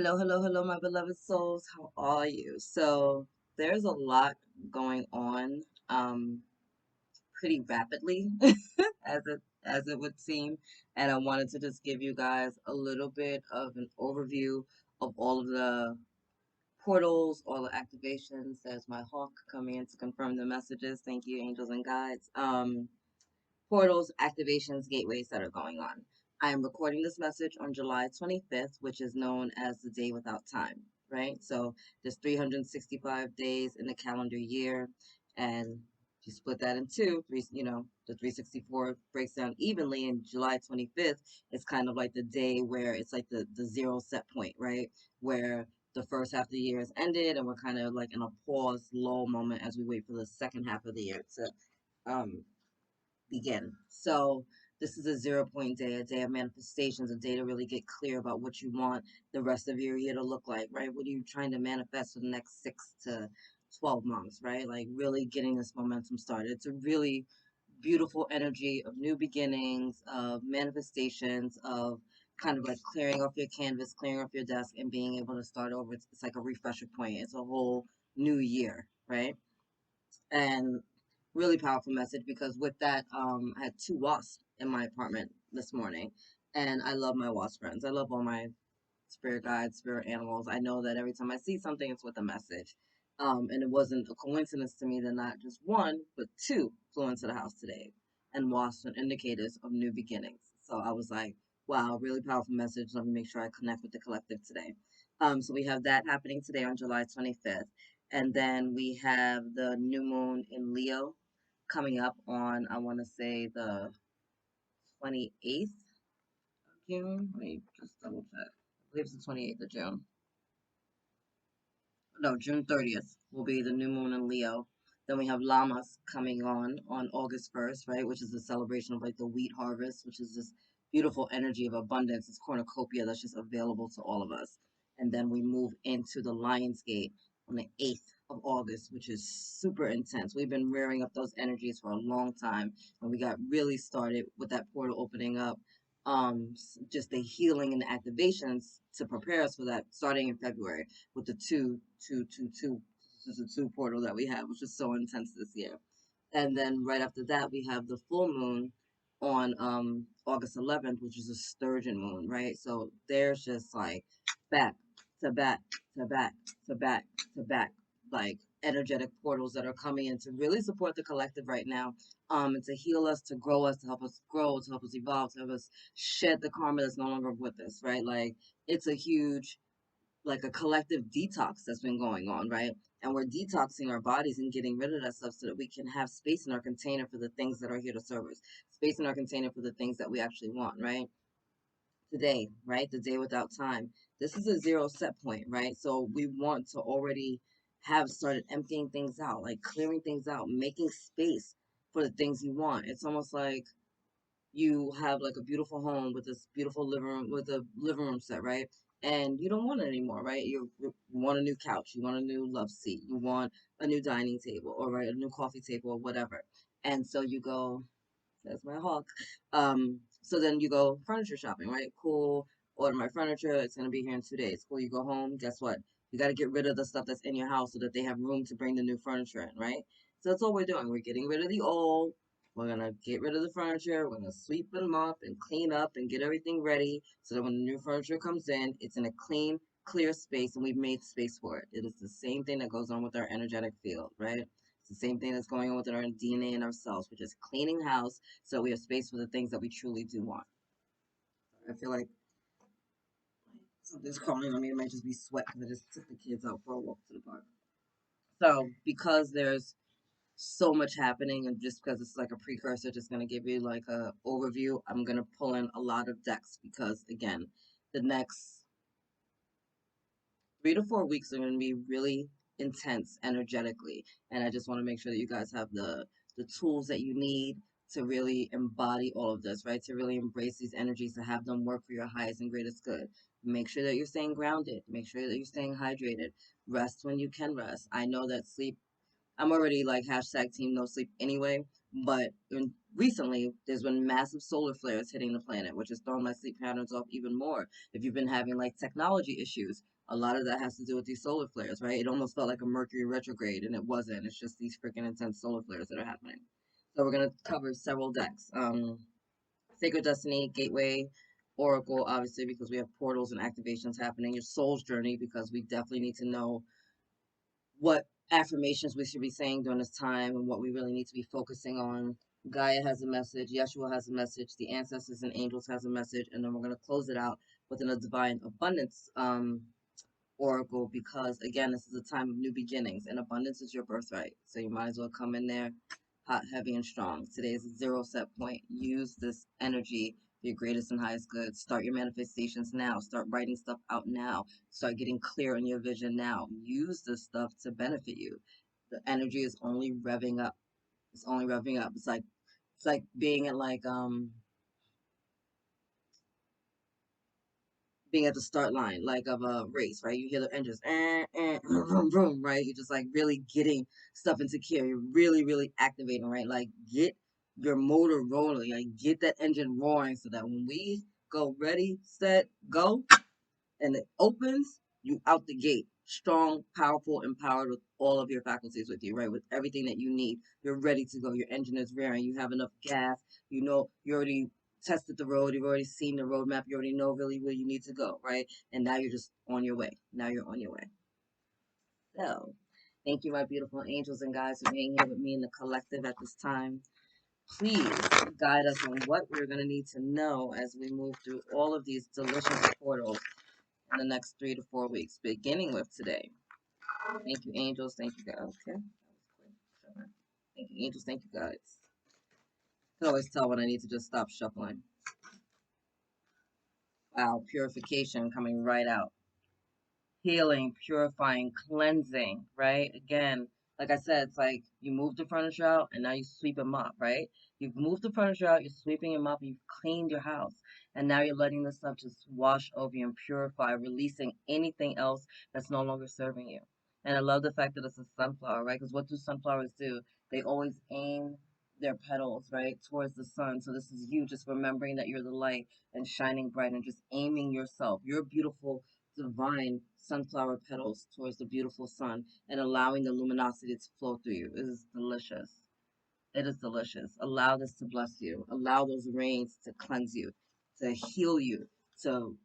Hello, hello, hello, my beloved souls. How are you? So there's a lot going on pretty rapidly as it would seem. And I wanted to just give you guys a little bit of an overview of all of the portals, all the activations. There's my hawk coming in to confirm the messages. Thank you, angels and guides. Portals, activations, gateways that are going on. I am recording this message on July 25th, which is known as the day without time, right? So there's 365 days in the calendar year, and if you split that in two, the 364 breaks down evenly, and July 25th is kind of like the day where it's like the zero set point, right? Where the first half of the year has ended, and we're kind of like in a pause, lull moment as we wait for the second half of the year to um, begin. So this is a 0 point day, a day of manifestations, a day to really get clear about what you want the rest of your year to look like, right? What are you trying to manifest for the next 6 to 12 months, right? Like really getting this momentum started. It's a really beautiful energy of new beginnings, of manifestations, of kind of like clearing off your canvas, clearing off your desk, and being able to start over. It's like a refresher point. It's a whole new year, right? And really powerful message because with that, I had two wasps in my apartment this morning, and I love my wasp friends. I love all my spirit guides, spirit animals. I know that every time I see something, it's with a message. And it wasn't a coincidence to me that not just one, but two flew into the house today, and wasps are indicators of new beginnings. So I was like, wow, really powerful message. Let me make sure I connect with the collective today. So we have that happening today on July 25th. And then we have the new moon in Leo coming up on, I want to say, the 28th of June. Let me just double check. I believe it's the 28th of June. No, June 30th will be the new moon in Leo. Then we have Llamas coming on August 1st, right? Which is the celebration of like the wheat harvest, which is this beautiful energy of abundance. It's cornucopia that's just available to all of us. And then we move into the Lion's Gate on the 8th of August, which is super intense. We've been rearing up those energies for a long time, and we got really started with that portal opening up, just the healing and the activations to prepare us for that starting in February with the two this is a two portal that we have, which is so intense this year. And then right after that, we have the full moon on August 11th, which is a sturgeon moon, right? So there's just like back to back to back to back to back, like energetic portals that are coming in to really support the collective right now, and to heal us, to grow us, to help us grow, to help us evolve, to help us shed the karma that's no longer with us, right? Like it's a huge like a collective detox that's been going on, right? And we're detoxing our bodies and getting rid of that stuff so that we can have space in our container for the things that are here to serve us, space in our container for the things that we actually want, right? Today, right? The day without time. This is a zero set point, right? So we want to already have started emptying things out, like clearing things out, making space for the things you want. It's almost like you have like a beautiful home with this beautiful living room with a living room set, right? And you don't want it anymore, right? You want a new couch, you want a new love seat, you want a new dining table, or right, a new coffee table, or whatever. And so you go, that's my hawk. So then you go furniture shopping, right? Cool. Order my furniture. It's gonna be here in 2 days. Cool. You go home. Guess what? You got to get rid of the stuff that's in your house so that they have room to bring the new furniture in, right? So that's all we're doing. We're getting rid of the old. We're gonna get rid of the furniture. We're gonna sweep them up and clean up and get everything ready so that when the new furniture comes in, it's in a clean, clear space, and we've made space for it. It is the same thing that goes on with our energetic field, right? It's the same thing that's going on with our DNA and ourselves. We're just cleaning house so we have space for the things that we truly do want. I feel like something's calling on me. It might just be sweat because I just took the kids out for a walk to the park. So because there's so much happening, and just because it's like a precursor, just going to give you like a overview, I'm going to pull in a lot of decks because again, the next 3 to 4 weeks are going to be really intense energetically, and I just want to make sure that you guys have the tools that you need to really embody all of this, right? To really embrace these energies, to have them work for your highest and greatest good. Make sure that you're staying grounded. Make sure that you're staying hydrated. Rest when you can rest. I know that sleep, I'm already like hashtag team no sleep anyway, but recently there's been massive solar flares hitting the planet, which has thrown my sleep patterns off even more. If you've been having like technology issues, A lot of that has to do with these solar flares, right? It almost felt like a Mercury retrograde, and it wasn't. It's just these freaking intense solar flares that are happening. So we're gonna cover several decks. Sacred Destiny, Gateway, Oracle, obviously, because we have portals and activations happening. Your soul's journey, because we definitely need to know what affirmations we should be saying during this time and what we really need to be focusing on. Gaia has a message, Yeshua has a message, the ancestors and angels has a message, and then we're going to close it out with a divine abundance oracle, because again, this is a time of new beginnings and abundance is your birthright. So you might as well come in there hot, heavy, and strong. Today is a zero set point. Use this energy for your greatest and highest good. Start your manifestations now. Start writing stuff out now. Start getting clear on your vision now. Use this stuff to benefit you. The energy is only revving up. It's only revving up. It's like being at being at the start line, like of a race, right? You hear the engines, vroom, vroom, right? You're just like really getting stuff into gear. You're really, really activating, right? Like get your motor rolling, like get that engine roaring so that when we go ready, set, go, and it opens, you out the gate, strong, powerful, empowered with all of your faculties with you, right? With everything that you need. You're ready to go. Your engine is rearing. You have enough gas. You know, you already tested the road. You've already seen the roadmap. You already know really where you need to go, right? And now you're just on your way. Now you're on your way. So, thank you, my beautiful angels and guides, for being here with me in the collective at this time. Please guide us on what we're going to need to know as we move through all of these delicious portals in the next 3 to 4 weeks, beginning with today. Thank you, angels. Thank you, guys. Okay. Thank you, angels. Thank you, guys. I can always tell when I need to just stop shuffling. Wow, purification coming right out. Healing, purifying, cleansing, right? Again, like I said, it's like you move the furniture out and now you sweep them up, right? You've moved the furniture out, you're sweeping them up, you've cleaned your house, and now you're letting the stuff just wash over you and purify, releasing anything else that's no longer serving you. And I love the fact that it's a sunflower, right? Because what do sunflowers do? They always aim their petals, right, towards the sun. So this is you just remembering that you're the light and shining bright and just aiming yourself. You're beautiful divine sunflower petals towards the beautiful sun and allowing the luminosity to flow through you. It is delicious. It is delicious. Allow this to bless you. Allow those rains to cleanse you, to heal you, to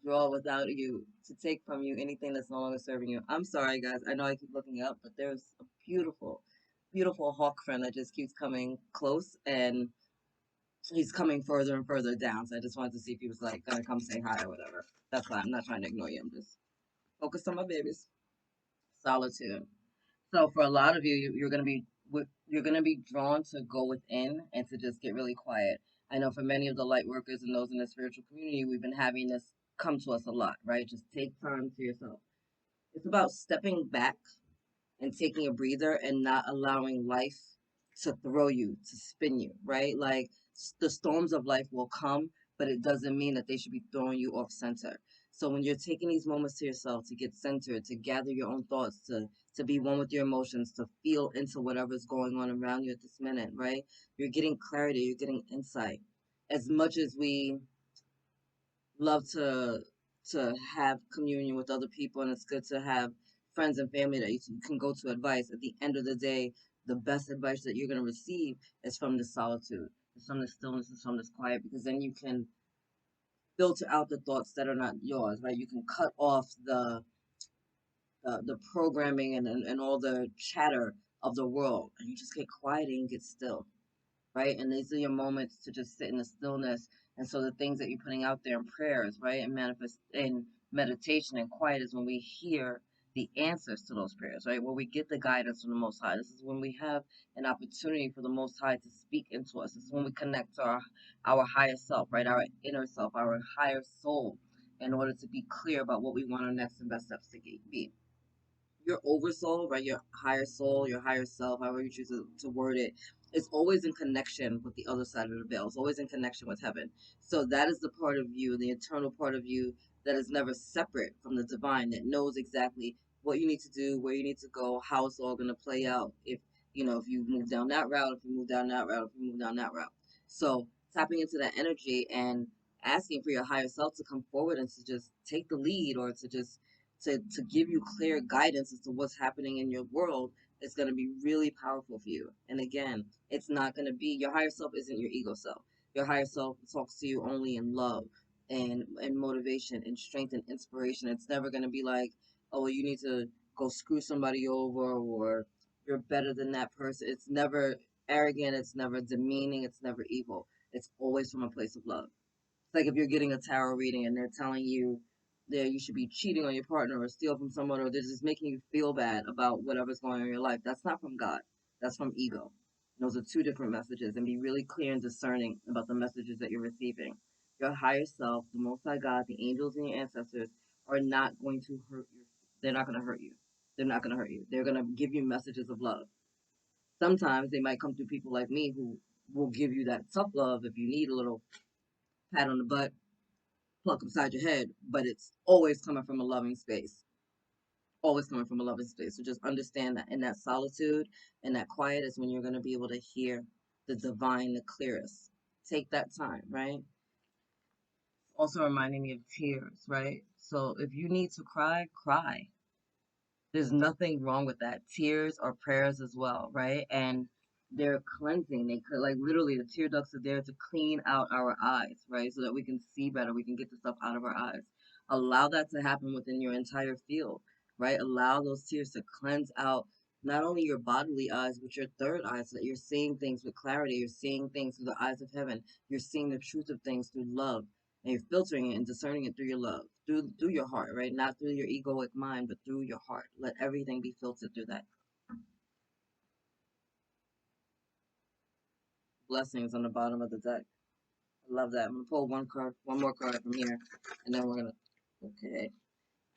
draw without you, to take from you anything that's no longer serving you. I'm sorry, guys. I know I keep looking up, but there's a beautiful, beautiful hawk friend that just keeps coming close, and he's coming further and further down. So I just wanted to see if he was like gonna come say hi or whatever. That's why I'm not trying to ignore you. I'm just focused on my babies. Solitude. So for a lot of you, you're gonna be drawn to go within and to just get really quiet. I know for many of the light workers and those in the spiritual community, we've been having this come to us a lot, right? Just take time to yourself. It's about stepping back and taking a breather and not allowing life to throw you, to spin you, right? Like the storms of life will come, but it doesn't mean that they should be throwing you off center. So when you're taking these moments to yourself to get centered, to gather your own thoughts, to be one with your emotions, to feel into whatever's going on around you at this minute, right? You're getting clarity, you're getting insight. As much as we love to have communion with other people, and it's good to have friends and family that you can go to advice. At the end of the day, the best advice that you're going to receive is from the solitude, it's from the stillness, it's from this quiet, because then you can filter out the thoughts that are not yours, right? You can cut off the programming and all the chatter of the world, and you just get quiet and get still, right? And these are your moments to just sit in the stillness. And so the things that you're putting out there in prayers, right, and manifest in meditation and quiet is when we hear the answers to those prayers, right? Where we get the guidance from the Most High. This is when we have an opportunity for the Most High to speak into us. This is when we connect to our higher self, right, our inner self, our higher soul, in order to be clear about what we want our next and best steps to be. Your oversoul, right? Your higher soul, your higher self, however you choose to word it, is always in connection with the other side of the veil. It's always in connection with heaven. So that is the part of you, the internal part of you that is never separate from the divine, that knows exactly what you need to do, where you need to go, how it's all going to play out. If if you move down that route, if you move down that route, if you move down that route. So tapping into that energy and asking for your higher self to come forward and to just take the lead, or to just to give you clear guidance as to what's happening in your world, is going to be really powerful for you. And again, it's not going to be, your higher self isn't your ego self. Your higher self talks to you only in love and motivation and strength and inspiration. It's never going to be like, oh, well, you need to go screw somebody over, or you're better than that person. It's never arrogant. It's never demeaning. It's never evil. It's always from a place of love. It's like if you're getting a tarot reading and they're telling you that you should be cheating on your partner or steal from someone, or they're just making you feel bad about whatever's going on in your life. That's not from God. That's from ego. Those are two different messages, and be really clear and discerning about the messages that you're receiving. Your higher self, the Most High God, the angels, and your ancestors are not going to hurt you. They're not going to hurt you. They're not going to hurt you. They're going to give you messages of love. Sometimes they might come through people like me who will give you that tough love if you need a little pat on the butt, pluck upside your head, but it's always coming from a loving space. Always coming from a loving space. So just understand that in that solitude and that quiet is when you're going to be able to hear the divine the clearest. Take that time, right? Also reminding me of tears, right? So if you need to cry, cry. There's nothing wrong with that. Tears are prayers as well, right? And they're cleansing. They could, like, literally, the tear ducts are there to clean out our eyes, right? So that we can see better. We can get the stuff out of our eyes. Allow that to happen within your entire field, right? Allow those tears to cleanse out not only your bodily eyes, but your third eye, so that you're seeing things with clarity. You're seeing things through the eyes of heaven. You're seeing the truth of things through love, and you're filtering it and discerning it through your love, through your heart, right? Not through your egoic mind, but through your heart. Let everything be filtered through that. Blessings on the bottom of the deck. I love that. I'm gonna pull one more card from here, and then we're gonna. Okay.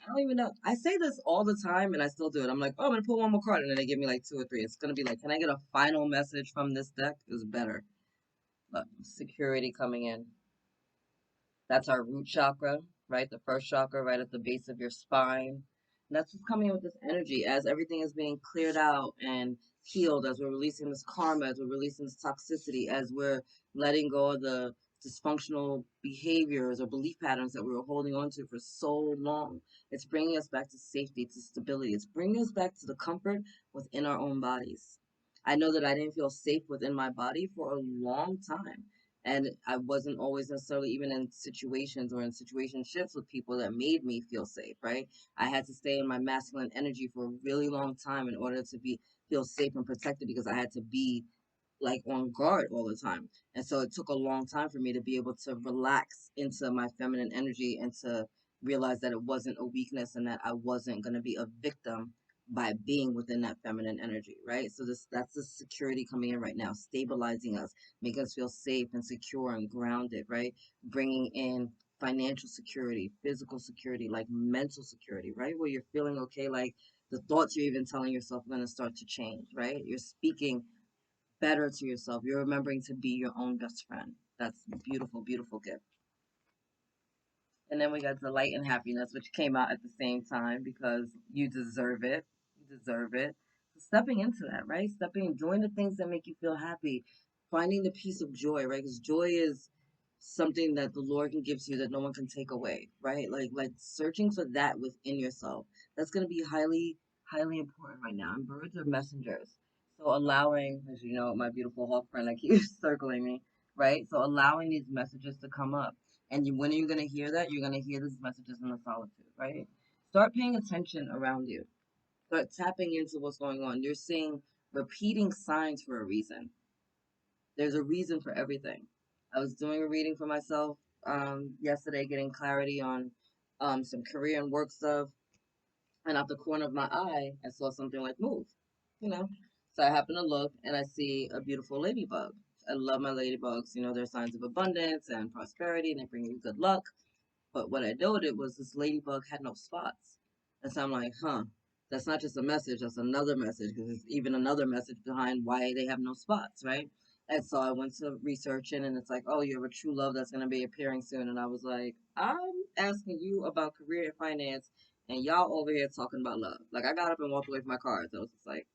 I don't even know. I say this all the time, and I still do it. I'm like, oh, I'm gonna pull one more card, and then they give me like two or three. It's gonna be like, can I get a final message from this deck? Is better. But security coming in. That's our root chakra, right? The first chakra, right at the base of your spine. And that's what's coming in with this energy as everything is being cleared out and healed, as we're releasing this karma, as we're releasing this toxicity, as we're letting go of the dysfunctional behaviors or belief patterns that we were holding on to for so long. It's bringing us back to safety, to stability. It's bringing us back to the comfort within our own bodies. I know that I didn't feel safe within my body for a long time, and I wasn't always necessarily even in situations or in situationships with people that made me feel safe, right? I had to stay in my masculine energy for a really long time in order to be feel safe and protected, because I had to be like on guard all the time. And so it took a long time for me to be able to relax into my feminine energy and to realize that it wasn't a weakness and that I wasn't going to be a victim by being within that feminine energy, right? So that's the security coming in right now, stabilizing us, making us feel safe and secure and grounded, right? Bringing in financial security, physical security, like mental security, right? Where you're feeling okay, like the thoughts you're even telling yourself are going to start to change, right? You're speaking better to yourself. You're remembering to be your own best friend. That's a beautiful, beautiful gift. And then we got delight and happiness, which came out at the same time because you deserve it. You deserve it. So stepping into that, right? Stepping, doing the things that make you feel happy, finding the peace of joy, right? Because joy is something that the Lord can give to you that no one can take away, right? Like searching for that within yourself. That's going to be highly, highly important right now. And birds are messengers. So allowing, as you know, my beautiful hawk friend that keeps circling me, right? So allowing these messages to come up, and when are you going to hear that? You're going to hear these messages in the solitude, right? Start paying attention around you. Start tapping into what's going on. You're seeing repeating signs for a reason. There's a reason for everything. I was doing a reading for myself yesterday, getting clarity on some career and work stuff. And out the corner of my eye, I saw something like move, you know? So I happen to look and I see a beautiful ladybug. I love my ladybugs. You know, they're signs of abundance and prosperity, and they bring you good luck. But what I noted was this ladybug had no spots. And so I'm like, huh, that's not just a message, that's another message, because there's even another message behind why they have no spots, right? And so I went to researching, and it's like, oh, you have a true love that's going to be appearing soon. And I was like, I'm asking you about career and finance, and y'all over here talking about love. Like, I got up and walked away from my car. So I was just like,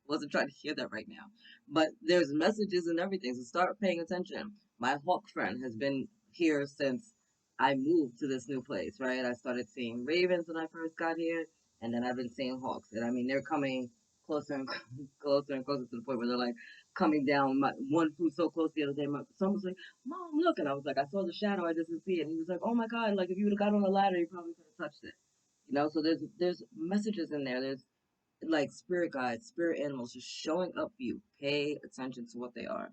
wasn't trying to hear that right now. But there's messages and everything, so start paying attention. My hawk friend has been here since I moved to this new place, right? I started seeing ravens when I first got here, and then I've been seeing hawks. And I mean, they're coming closer and closer and closer to the point where they're like coming down. My one flew so close the other day. My son was like, "Mom, look!" And I was like, "I saw the shadow. I just didn't see it." And he was like, "Oh my God! Like if you would have got on the ladder, you probably could have touched it." You know, so there's messages in there. There's like spirit guides, spirit animals just showing up for you. Pay attention to what they are.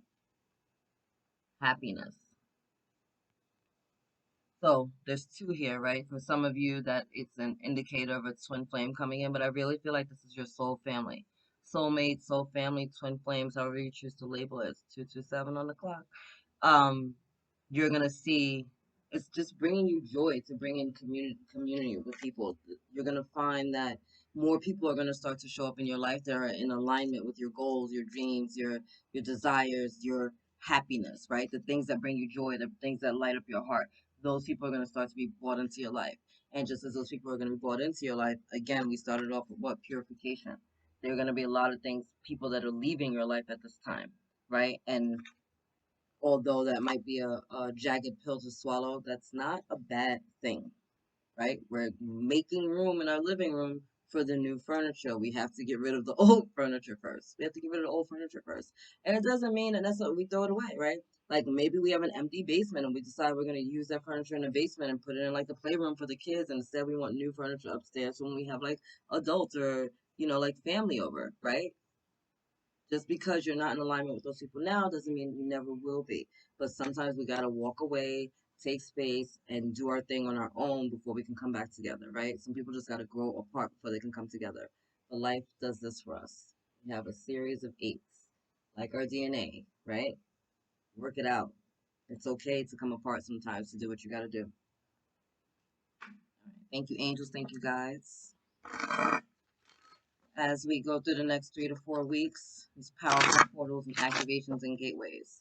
Happiness. So there's two here, right? For some of you, that it's an indicator of a twin flame coming in, but I really feel like this is your soul family. Soulmate, soul family, twin flames, however you choose to label it. It's 227 on the clock. um, you're gonna see it's just bringing you joy to bring in community with people. You're gonna find that more people are gonna start to show up in your life that are in alignment with your goals, your dreams, your desires, your happiness, right? The things that bring you joy, the things that light up your heart. Those people are gonna start to be brought into your life. And just as those people are gonna be brought into your life, again, we started off with what? Purification. There are gonna be a lot of things, people that are leaving your life at this time, right? And although that might be a jagged pill to swallow, that's not a bad thing, right? We're making room in our living room for the new furniture. We have to get rid of the old furniture first. We have to get rid of the old furniture first. And it doesn't mean that that's what we throw it away, right? Like maybe we have an empty basement and we decide we're going to use that furniture in the basement and put it in like the playroom for the kids. And instead we want new furniture upstairs when we have like adults or, like family over, right? Just because you're not in alignment with those people now doesn't mean you never will be. But sometimes we got to walk away, take space, and do our thing on our own before we can come back together, right? Some people just got to grow apart before they can come together. But life does this for us. We have a series of eights, like our DNA, right? Work it out. It's okay to come apart sometimes to do what you got to do. Thank you, angels. Thank you, guys. As we go through the next 3 to 4 weeks, these powerful portals and activations and gateways.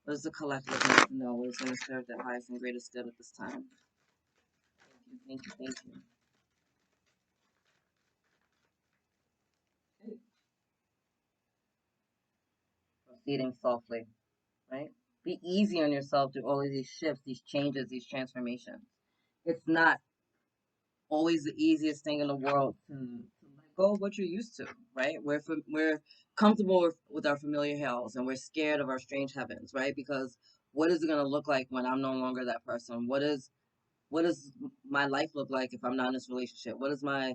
What does the collective need to know? What is going to serve their highest and greatest good at this time? Thank you, thank you, thank you. Okay. Proceeding softly, right? Be easy on yourself through all of these shifts, these changes, these transformations. It's not always the easiest thing in the world to let go of what you're used to, right? We're comfortable with our familiar hells and we're scared of our strange heavens, right? Because what is it going to look like when I'm no longer that person? What does my life look like if I'm not in this relationship? What does my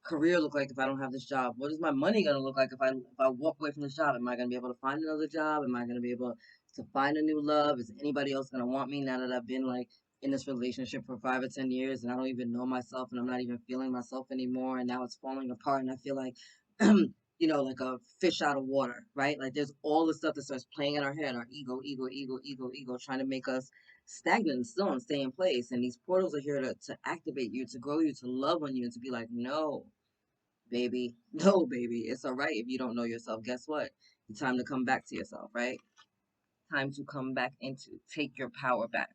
career look like if I don't have this job? What is my money gonna look like if I walk away from this job? Am I gonna be able to find another job? Am I gonna be able to find a new love? Is anybody else gonna want me now that I've been like in this relationship for 5 or 10 years and I don't even know myself and I'm not even feeling myself anymore and now it's falling apart and I feel like like a fish out of water, right? Like there's all the stuff that starts playing in our head, our ego, trying to make us stagnant and still and stay in place. And these portals are here to activate you, to grow you, to love on you, and to be like, no, baby, no, baby. It's all right if you don't know yourself. Guess what? It's time to come back to yourself, right? Time to come back into, take your power back.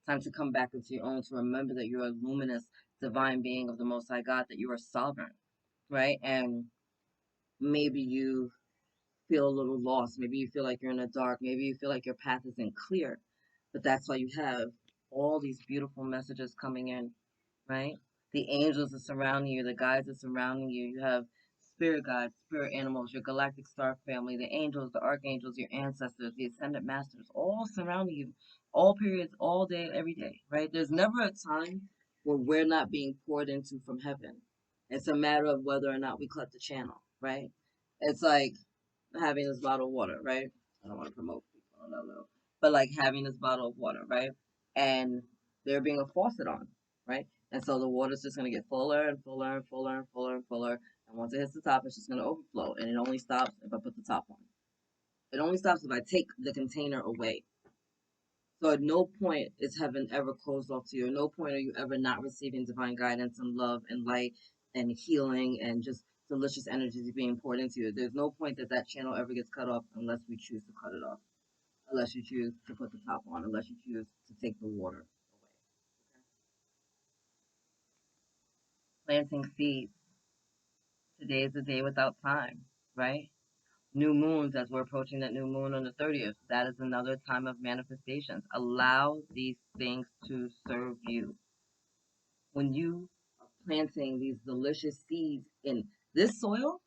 Time to come back into your own, to remember that you're a luminous, divine being of the Most High God, that you are sovereign, right? And maybe you feel a little lost. Maybe you feel like you're in the dark. Maybe you feel like your path isn't clear. But that's why you have all these beautiful messages coming in, right? The angels are surrounding you, the guides are surrounding you. You have spirit guides, spirit animals, your galactic star family, the angels, the archangels, your ancestors, the ascended masters, all surrounding you, all periods, all day, every day, right? There's never a time where we're not being poured into from heaven. It's a matter of whether or not we cut the channel, right? It's like having this bottle of water, right? I don't want to promote people, no. But like having this bottle of water, right? And there being a faucet on, right? And so the water's just going to get fuller and fuller and fuller and fuller and fuller. And once it hits the top, it's just going to overflow. And it only stops if I put the top on. It only stops if I take the container away. So at no point is heaven ever closed off to you. At no point are you ever not receiving divine guidance and love and light and healing and just delicious energies being poured into you. There's no point that that channel ever gets cut off unless we choose to cut it off, unless you choose to put the top on, unless you choose to take the water away. Planting seeds. Today is the day without time, right? New moons, as we're approaching that new moon on the 30th, that is another time of manifestations. Allow these things to serve you. When you are planting these delicious seeds in this soil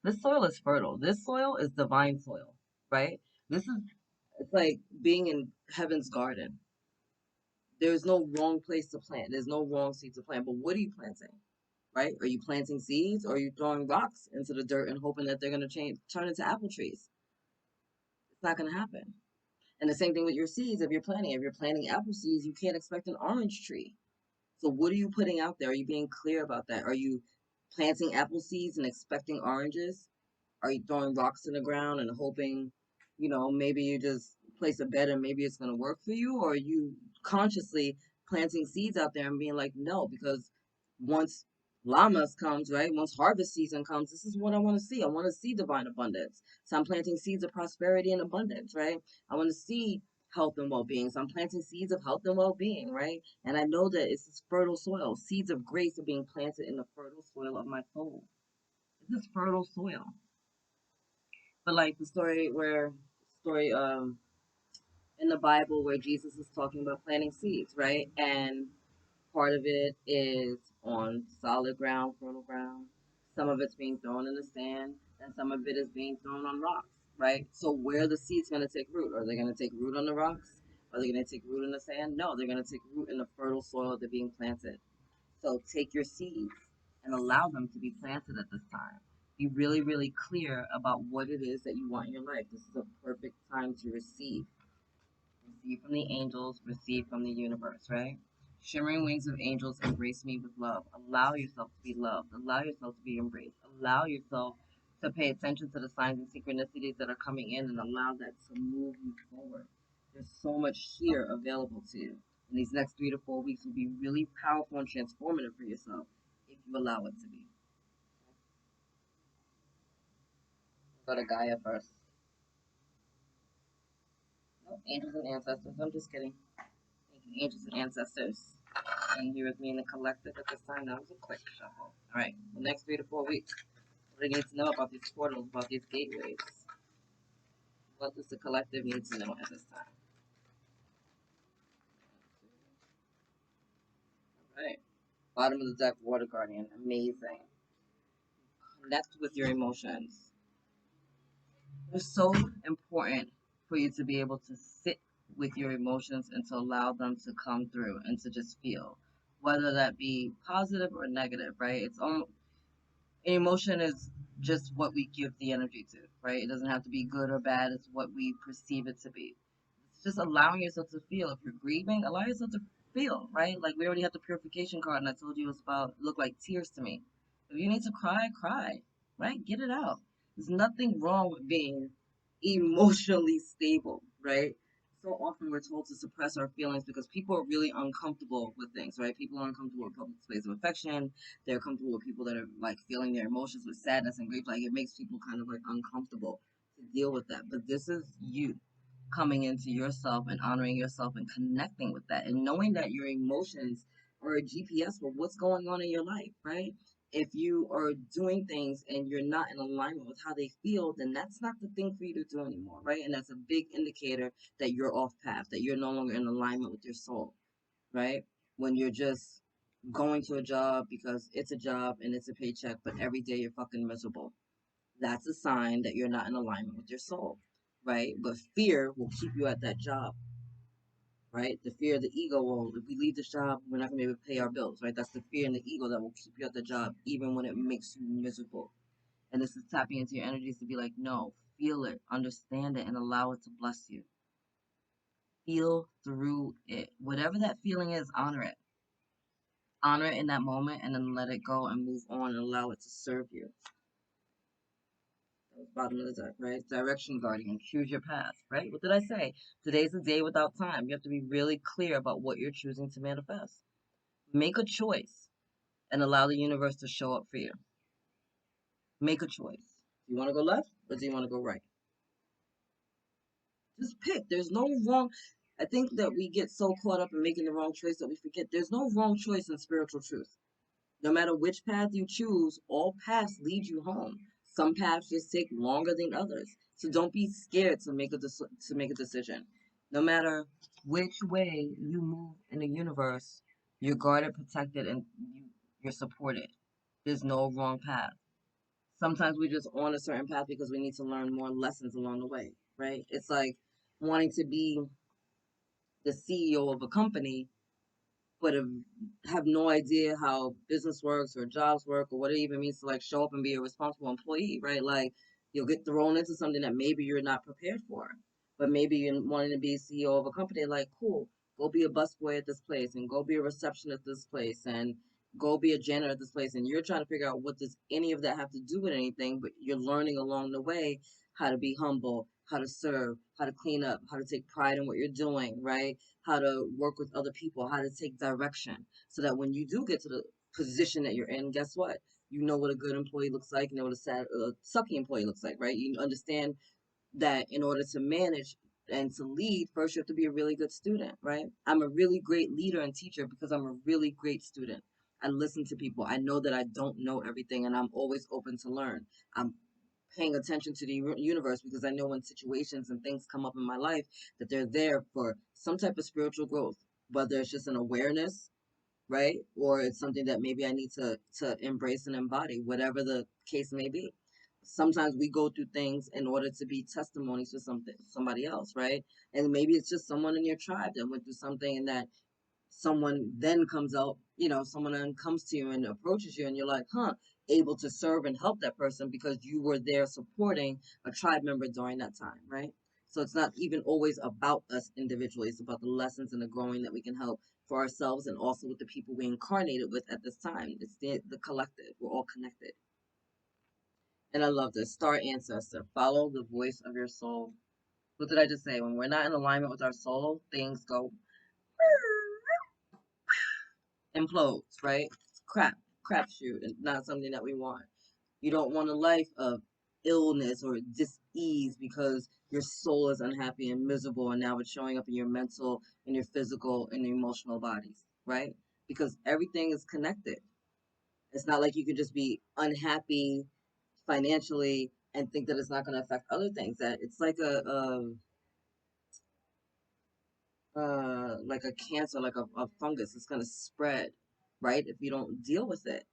is fertile. This soil is divine soil, right? This is, it's like being in heaven's garden. There's no wrong place to plant. There's no wrong seed to plant. But what are you planting? Right? Are you planting seeds or are you throwing rocks into the dirt and hoping that they're going to turn into apple trees? It's not going to happen. And the same thing with your seeds. If you're planting apple seeds, you can't expect an orange tree. So what are you putting out there? Are you being clear about that? Are you planting apple seeds and expecting oranges? Are you throwing rocks in the ground and hoping, maybe you just place a bet and maybe it's going to work for you? Or are you consciously planting seeds out there and being like, no, because once Llamas comes, right? Once harvest season comes, this is what I want to see. I want to see divine abundance. So I'm planting seeds of prosperity and abundance, right? I want to see health and well-being. So I'm planting seeds of health and well-being, right? And I know that it's this fertile soil. Seeds of grace are being planted in the fertile soil of my soul. This is fertile soil. But like the story in the Bible where Jesus is talking about planting seeds, right? And part of it is on solid ground, fertile ground. Some of it's being thrown in the sand, and some of it is being thrown on rocks, right? So where are the seeds going to take root? Are they going to take root on the rocks? Are they going to take root in the sand? No, they're going to take root in the fertile soil they're being planted. So take your seeds and allow them to be planted at this time. Be really, really clear about what it is that you want in your life. This is a perfect time to receive. Receive from the angels, receive from the universe, right? Shimmering wings of angels, embrace me with love. Allow yourself to be loved. Allow yourself to be embraced. Allow yourself to pay attention to the signs and synchronicities that are coming in and allow that to move you forward. There's so much here available to you. And these next 3 to 4 weeks will be really powerful and transformative for yourself if you allow it to be. Go to Gaia first. No, angels and ancestors. I'm just kidding. Thank you, angels and ancestors. And here with me in the collective at this time. That was a quick shuffle. All right, the next 3 to 4 weeks. What do you need to know about these portals, about these gateways? What does the collective need to know at this time? All right. Bottom of the deck, Water Guardian. Amazing. Connect with your emotions. It's so important for you to be able to sit with your emotions and to allow them to come through and to just feel, whether that be positive or negative, right? Emotion is just what we give the energy to, right? It doesn't have to be good or bad. It's what we perceive it to be. It's just allowing yourself to feel. If you're grieving, allow yourself to feel, right? Like we already have the purification card, and I told you it's about look like tears to me. If you need to cry, cry, right? Get it out. There's nothing wrong with being emotionally stable, right? So often we're told to suppress our feelings because people are really uncomfortable with things, right? People are uncomfortable with public displays of affection. They're comfortable with people that are like feeling their emotions with sadness and grief. Like it makes people kind of like uncomfortable to deal with that. But this is you coming into yourself and honoring yourself and connecting with that and knowing that your emotions are a GPS for what's going on in your life, right? If you are doing things and you're not in alignment with how they feel, then that's not the thing for you to do anymore, right? And that's a big indicator that you're off path, that you're no longer in alignment with your soul, right? When you're just going to a job because it's a job and it's a paycheck, but every day you're fucking miserable. That's a sign that you're not in alignment with your soul, right? But fear will keep you at that job, right? The fear of the ego will, if we leave this job, we're not gonna be able to pay our bills, right? That's the fear and the ego that will keep you at the job, even when it makes you miserable. And this is tapping into your energies to be like, no, feel it, understand it, and allow it to bless you. Feel through it. Whatever that feeling is, honor it. Honor it in that moment and then let it go and move on and allow it to serve you. That was bottom of the deck, right? Direction guardian, choose your path, right? What did I say? Today's a day without time. You have to be really clear about what you're choosing to manifest. Make a choice and allow the universe to show up for you. Make a choice. Do you want to go left or do you want to go right? Just pick. There's no wrong. I think that we get so caught up in making the wrong choice that we forget there's no wrong choice in spiritual truth. No matter which path you choose, all paths lead you home. Some paths just take longer than others. So don't be scared to make a decision. No matter which way you move in the universe, you're guarded, protected, and you're supported. There's no wrong path. Sometimes we're just on a certain path because we need to learn more lessons along the way, right? It's like wanting to be the CEO of a company but have no idea how business works or jobs work or what it even means to like show up and be a responsible employee, right? Like you'll get thrown into something that maybe you're not prepared for, but maybe you're wanting to be CEO of a company. Like, cool, go be a busboy at this place and go be a receptionist at this place and go be a janitor at this place. And you're trying to figure out what does any of that have to do with anything, but you're learning along the way how to be humble, how to serve, how to clean up, how to take pride in what you're doing, right? How to work with other people, how to take direction, so that when you do get to the position that you're in, guess what? You know what a good employee looks like, you know what a sad, sucky employee looks like, right? You understand that in order to manage and to lead, first you have to be a really good student, right? I'm a really great leader and teacher because I'm a really great student. I listen to people. I know that I don't know everything, and I'm always open to learn. I'm paying attention to the universe because I know when situations and things come up in my life that they're there for some type of spiritual growth, whether it's just an awareness, right? Or it's something that maybe I need to embrace and embody, whatever the case may be. Sometimes we go through things in order to be testimonies for somebody else, right? And maybe it's just someone in your tribe that went through something and that someone then comes out, someone then comes to you and approaches you, and you're like, huh, able to serve and help that person because you were there supporting a tribe member during that time, right? So it's not even always about us individually, it's about the lessons and the growing that we can help for ourselves and also with the people we incarnated with at this time. It's the collective, we're all connected. And I love this star ancestor, follow the voice of your soul. What did I just say? When we're not in alignment with our soul, things go implodes, right? Crapshoot, and not something that we want. You don't want a life of illness or dis-ease because your soul is unhappy and miserable, and now it's showing up in your mental, in your physical, and your emotional bodies, right? Because everything is connected. It's not like you can just be unhappy financially and think that it's not going to affect other things. That it's like like a cancer, like a fungus. It's gonna spread, right? If you don't deal with it.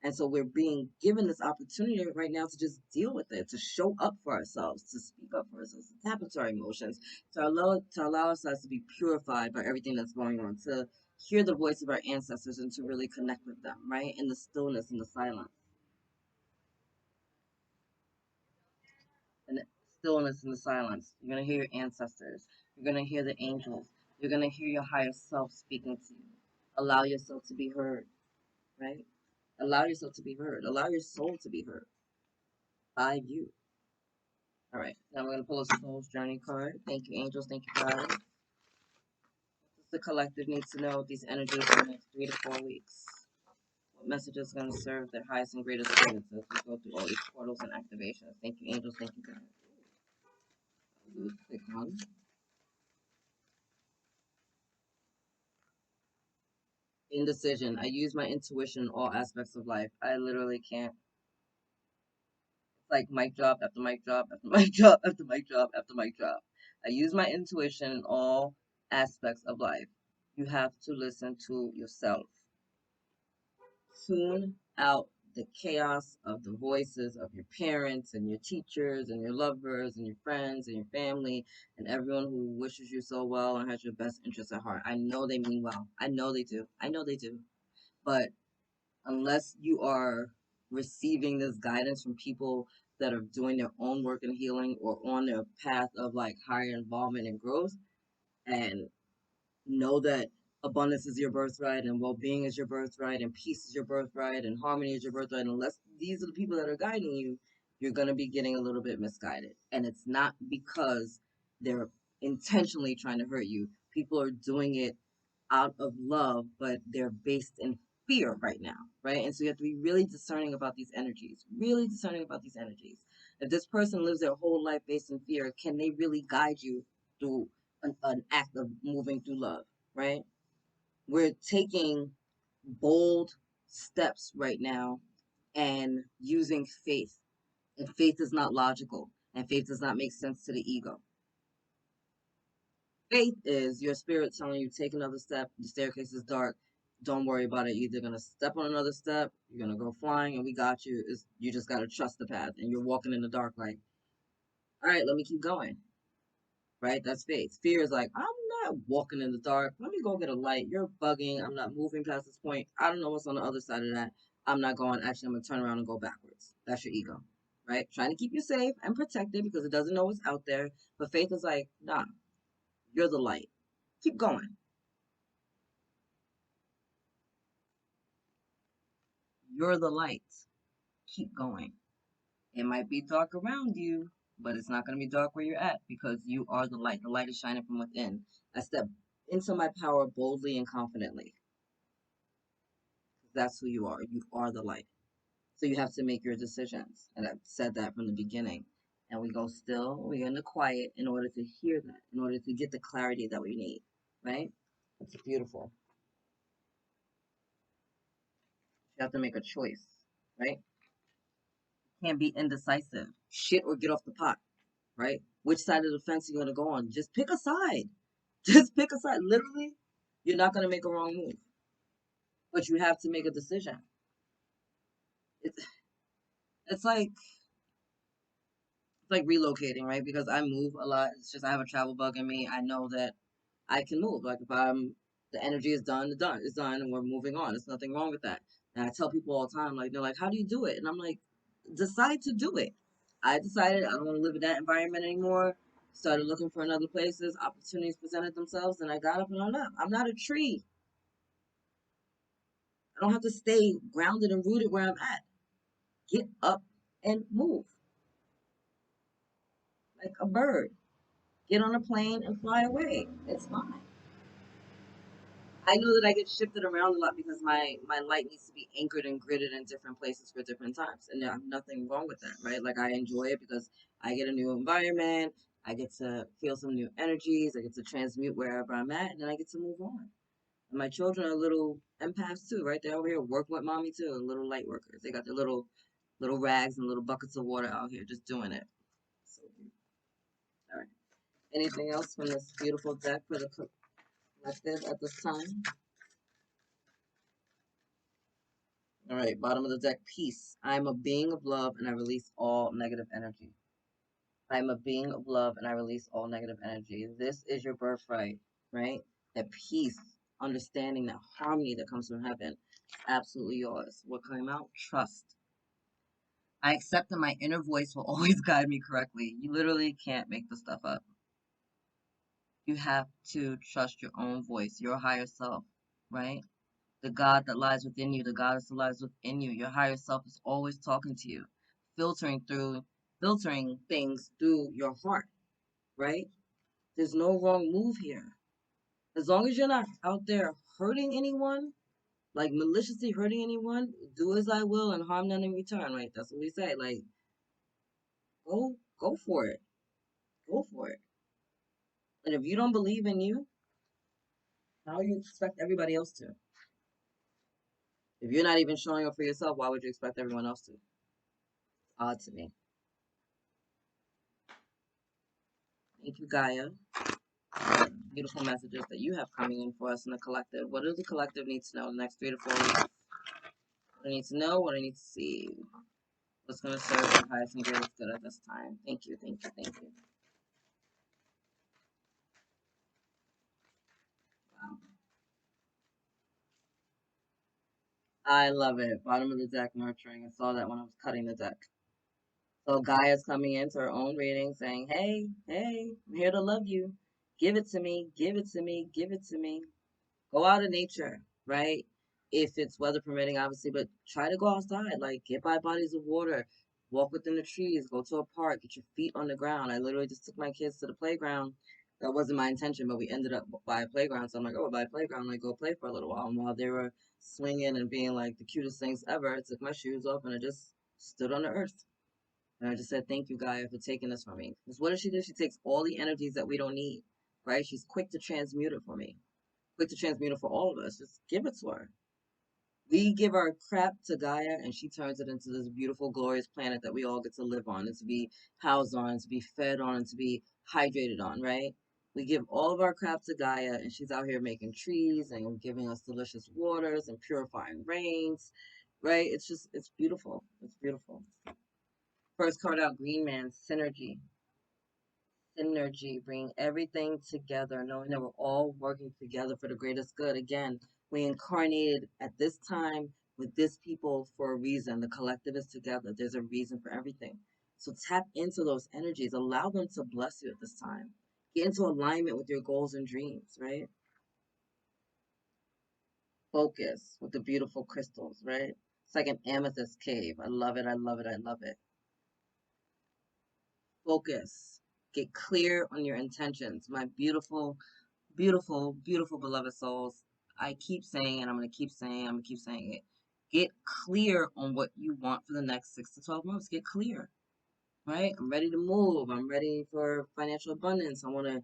And so we're being given this opportunity right now to just deal with it, to show up for ourselves, to speak up for ourselves, to tap into our emotions, to allow ourselves to be purified by everything that's going on, to hear the voice of our ancestors and to really connect with them, right? In the stillness and the silence. And the stillness and the silence. You're gonna hear your ancestors. You're gonna hear the angels. You're gonna hear your higher self speaking to you. Allow yourself to be heard, right? Allow yourself to be heard. Allow your soul to be heard by you. All right. Now we're gonna pull a soul's journey card. Thank you, angels. Thank you, guys. What does the collective needs to know these energies for the next 3 to 4 weeks? What message is going to serve their highest and greatest goods as we go through all these portals and activations? Thank you, angels. Thank you, guys. Quick one. Indecision. I use my intuition in all aspects of life. I literally can't. It's like mic drop after mic drop after mic drop after mic drop after mic drop. I use my intuition in all aspects of life. You have to listen to yourself. Tune out the chaos of the voices of your parents and your teachers and your lovers and your friends and your family and everyone who wishes you so well and has your best interests at heart. I know they mean well. I know they do. I know they do. But unless you are receiving this guidance from people that are doing their own work and healing or on their path of like higher involvement and growth, and know that abundance is your birthright and well-being is your birthright and peace is your birthright and harmony is your birthright, unless these are the people that are guiding you, you're going to be getting a little bit misguided. And it's not because they're intentionally trying to hurt you. People are doing it out of love, but they're based in fear right now, right? And so you have to be really discerning about these energies, really discerning about these energies. If this person lives their whole life based in fear, can they really guide you through an act of moving through love, right? We're taking bold steps right now and using faith And faith is not logical, and faith does not make sense to the ego. Faith is your spirit telling you, take another step, the staircase is dark, don't worry about it. You're either going to step on another step, you're going to go flying, and we got you. You just got to trust the path, and you're walking in the dark like, all right, let me keep going, right? That's faith. Fear is like, I'm not walking in the dark. Let me go get a light. You're bugging. I'm not moving past this point. I don't know what's on the other side of that. I'm not going. Actually, I'm going to turn around and go backwards. That's your ego, right? Trying to keep you safe and protected because it doesn't know what's out there. But faith is like, nah, you're the light. Keep going. You're the light. Keep going. It might be dark around you, but it's not going to be dark where you're at because you are the light. The light is shining from within. I step into my power boldly and confidently. That's who you are. You are the light. So you have to make your decisions. And I've said that from the beginning. And we go still, we get in the quiet in order to hear that, in order to get the clarity that we need. Right? It's beautiful. You have to make a choice. Right? Can't be indecisive. Shit or get off the pot. Right? Which side of the fence are you going to go on? Just pick a side. Just pick a side. Literally, you're not going to make a wrong move. But you have to make a decision. It's, it's like relocating, right? Because I move a lot. It's just I have a travel bug in me. I know that I can move. Like if the energy is done, it's done, and we're moving on. There's nothing wrong with that. And I tell people all the time, like they're like, "How do you do it?" And I'm like, "Decide to do it." I decided I don't want to live in that environment anymore. Started looking for another places. Opportunities presented themselves, and I got up and I'm up. I'm not a tree. I don't have to stay grounded and rooted where I'm at. Get up and move like a bird. Get on a plane and fly away. It's fine. I know that I get shifted around a lot because my light needs to be anchored and gridded in different places for different times, and there's nothing wrong with that, right? Like I enjoy it because I get a new environment, I get to feel some new energies, I get to transmute wherever I'm at, and then I get to move on. And my children are little empaths too, right? They're over here working with mommy too, and little light workers. They got their little rags and little buckets of water out here just doing it. So, all right. Anything else from this beautiful deck for the collective at this time? All right, bottom of the deck, peace. I am a being of love and I release all negative energy. I am a being of love and I release all negative energy. This is your birthright, right? That peace, understanding, that harmony that comes from heaven is absolutely yours. What came out? Trust. I accept that my inner voice will always guide me correctly. You literally can't make this stuff up. You have to trust your own voice, your higher self, right? The God that lies within you, the goddess that lies within you, your higher self is always talking to you, filtering things through your heart, right? There's no wrong move here. As long as you're not out there hurting anyone, like maliciously hurting anyone, do as I will and harm none in return, right? That's what we say. Like, go for it. Go for it. And if you don't believe in you, how do you expect everybody else to? If you're not even showing up for yourself, why would you expect everyone else to? Odd to me. Thank you, Gaia. Beautiful messages that you have coming in for us in the collective. What does the collective need to know in the next 3 to 4 weeks? What I need to know, what I need to see. What's going to serve the highest and greatest good at this time. Thank you, thank you, thank you. Wow. I love it. Bottom of the deck, nurturing. I saw that when I was cutting the deck. So Gaia's coming into her own reading saying, hey, I'm here to love you. Give it to me, give it to me, give it to me. Go out in nature, right? If it's weather permitting, obviously, but try to go outside, like get by bodies of water, walk within the trees, go to a park, get your feet on the ground. I literally just took my kids to the playground. That wasn't my intention, but we ended up by a playground. So I'm like, oh, by a playground, like go play for a little while. And while they were swinging and being like the cutest things ever, I took my shoes off and I just stood on the earth. And I just said, thank you, Gaia, for taking this from me. Because what does she do? She takes all the energies that we don't need, right? She's quick to transmute it for me. Quick to transmute it for all of us. Just give it to her. We give our crap to Gaia, and she turns it into this beautiful, glorious planet that we all get to live on, and to be housed on, and to be fed on, and to be hydrated on, right? We give all of our crap to Gaia, and she's out here making trees and giving us delicious waters and purifying rains, right? It's beautiful. It's beautiful. First card out, Green Man, Synergy. Synergy, bring everything together, knowing that we're all working together for the greatest good. Again, we incarnated at this time with this people for a reason. The collective is together. There's a reason for everything. So tap into those energies. Allow them to bless you at this time. Get into alignment with your goals and dreams, right? Focus with the beautiful crystals, right? It's like an amethyst cave. I love it. I love it. I love it. Focus. Get clear on your intentions. My beautiful, beautiful, beautiful beloved souls. I keep saying, and I'm going to keep saying, I'm going to keep saying it. Get clear on what you want for the next 6 to 12 months. Get clear, right? I'm ready to move. I'm ready for financial abundance. I want to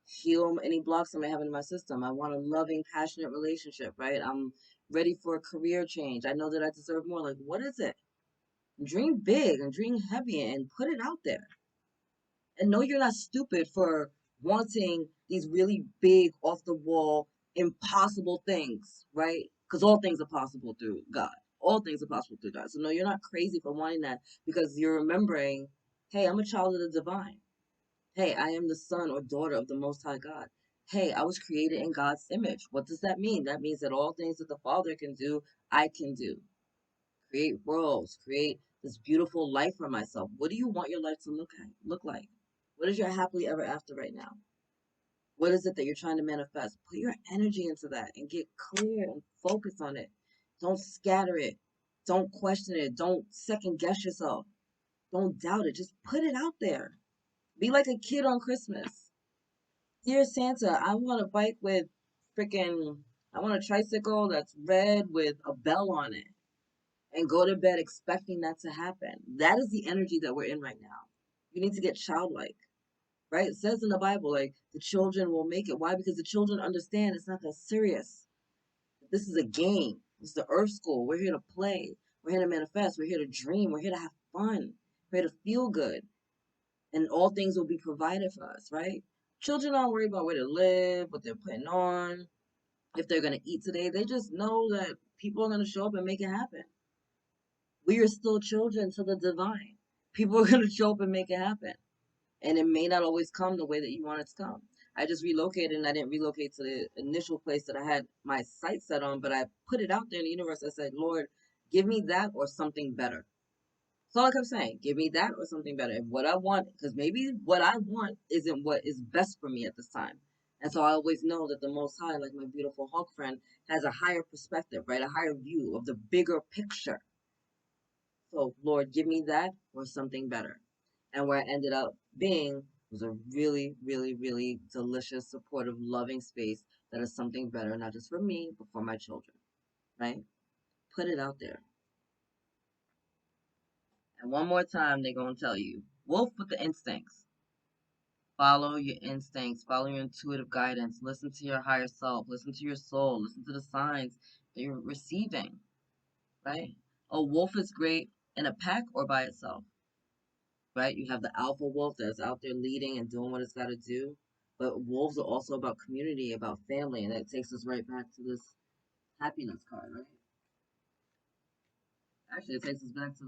heal any blocks I may have in my system. I want a loving, passionate relationship, right? I'm ready for a career change. I know that I deserve more. Like, what is it? Dream big and dream heavy and put it out there. And know you're not stupid for wanting these really big, off the wall, impossible things, right? Because all things are possible through God. All things are possible through God. So no, you're not crazy for wanting that, because you're remembering, hey, I'm a child of the divine. Hey, I am the son or daughter of the Most High God. Hey, I was created in God's image. What does that mean? That means that all things that the Father can do, I can do. Create worlds, create this beautiful life for myself. What do you want your life to look like? What is your happily ever after right now? What is it that you're trying to manifest? Put your energy into that and get clear and focus on it. Don't scatter it. Don't question it. Don't second guess yourself. Don't doubt it. Just put it out there. Be like a kid on Christmas. Dear Santa, I want a bike with freaking, I want a tricycle that's red with a bell on it, and go to bed expecting that to happen. That is the energy that we're in right now. You need to get childlike, right? It says in the Bible, like, the children will make it. Why? Because the children understand it's not that serious. This is a game. This is the Earth School. We're here to play. We're here to manifest. We're here to dream. We're here to have fun. We're here to feel good. And all things will be provided for us, right? Children aren't worried about where to live, what they're putting on, if they're going to eat today. They just know that people are going to show up and make it happen. We are still children to the divine. People are going to show up and make it happen. And it may not always come the way that you want it to come. I just relocated, and I didn't relocate to the initial place that I had my sights set on, but I put it out there in the universe. I said, Lord, give me that or something better. That's all I kept saying. Give me that or something better. And what I want, because maybe what I want isn't what is best for me at this time. And so I always know that the Most High, like my beautiful Hawk friend, has a higher perspective, right? A higher view of the bigger picture. So, Lord, give me that or something better. And where I ended up being was a really, really, really delicious, supportive, loving space that is something better, not just for me, but for my children, right? Put it out there. And one more time, they're going to tell you, wolf with the instincts. Follow your instincts, follow your intuitive guidance, listen to your higher self, listen to your soul, listen to the signs that you're receiving, right? A wolf is great in a pack or by itself, right? You have the alpha wolf that's out there leading and doing what it's got to do. But wolves are also about community, about family, and that takes us right back to this happiness card, right? Actually, it takes us back to